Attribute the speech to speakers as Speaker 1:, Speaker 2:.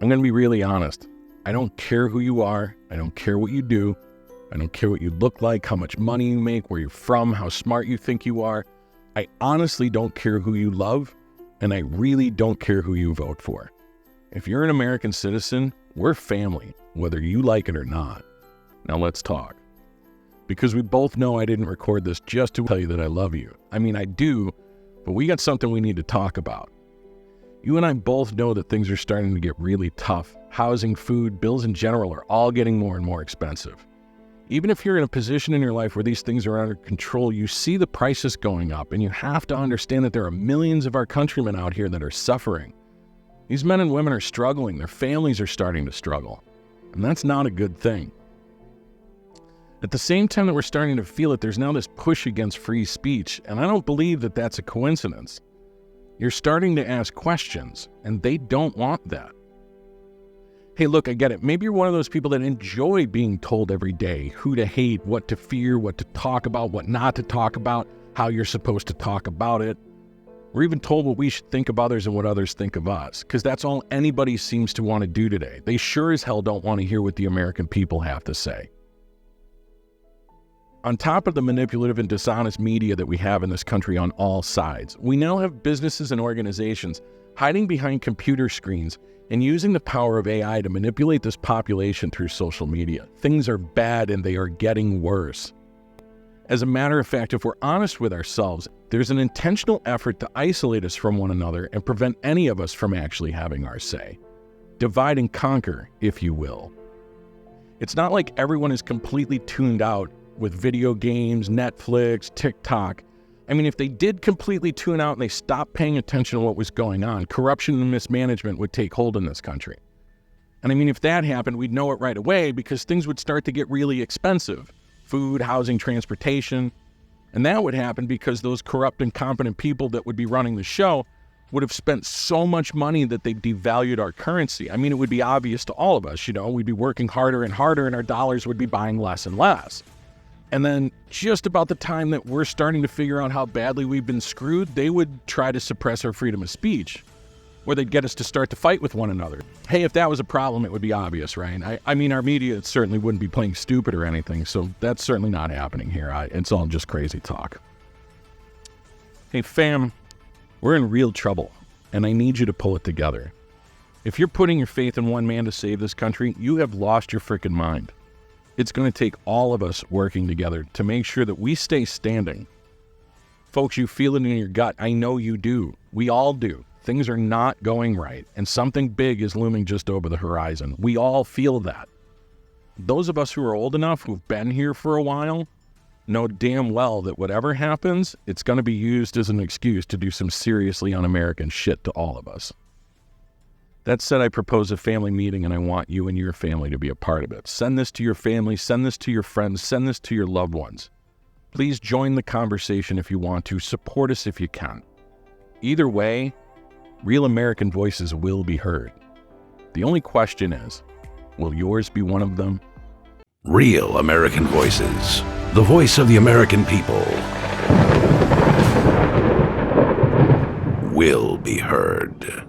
Speaker 1: I'm going to be really honest. I don't care who you are. I don't care what you do. I don't care what you look like, how much money you make, where you're from, how smart you think you are. I honestly don't care who you love, and I really don't care who you vote for. If you're an American citizen, we're family, whether you like it or not. Now let's talk. Because we both know I didn't record this just to tell you that I love you. I mean, I do, but we got something we need to talk about. You and I both know that things are starting to get really tough. Housing, food, bills in general are all getting more and more expensive. Even if you're in a position in your life where these things are under control, you see the prices going up, and you have to understand that there are millions of our countrymen out here that are suffering. These men and women are struggling. Their families are starting to struggle, and that's not a good thing. At the same time that we're starting to feel it, there's now this push against free speech, and I don't believe that that's a coincidence. You're starting to ask questions, and they don't want that. Hey, look, I get it. Maybe you're one of those people that enjoy being told every day who to hate, what to fear, what to talk about, what not to talk about, how you're supposed to talk about it. We're even told what we should think of others and what others think of us, because that's all anybody seems to want to do today. They sure as hell don't want to hear what the American people have to say. On top of the manipulative and dishonest media that we have in this country on all sides, we now have businesses and organizations hiding behind computer screens and using the power of AI to manipulate this population through social media. Things are bad and they are getting worse. As a matter of fact, if we're honest with ourselves, there's an intentional effort to isolate us from one another and prevent any of us from actually having our say. Divide and conquer, if you will. It's not like everyone is completely tuned out with video games, Netflix, TikTok. I mean, if they did completely tune out and they stopped paying attention to what was going on, corruption and mismanagement would take hold in this country. And I mean, if that happened, we'd know it right away because things would start to get really expensive. Food, housing, transportation. And that would happen because those corrupt, incompetent people that would be running the show would have spent so much money that they devalued our currency. I mean, it would be obvious to all of us, we'd be working harder and harder and our dollars would be buying less and less. And then just about the time that we're starting to figure out how badly we've been screwed, they would try to suppress our freedom of speech, or they'd get us to start to fight with one another. Hey, if that was a problem, it would be obvious, right? I mean, our media certainly wouldn't be playing stupid or anything, so that's certainly not happening here. It's all just crazy talk. Hey, fam, we're in real trouble, and I need you to pull it together. If you're putting your faith in one man to save this country, you have lost your frickin' mind. It's going to take all of us working together to make sure that we stay standing. Folks, you feel it in your gut. I know you do. We all do. Things are not going right, and something big is looming just over the horizon. We all feel that. Those of us who are old enough, who've been here for a while, know damn well that whatever happens, it's going to be used as an excuse to do some seriously un-American shit to all of us. That said, I propose a family meeting, and I want you and your family to be a part of it. Send this to your family, send this to your friends, send this to your loved ones. Please join the conversation if you want to. Support us if you can. Either way, real American voices will be heard. The only question is, will yours be one of them?
Speaker 2: Real American Voices, the voice of the American people, will be heard.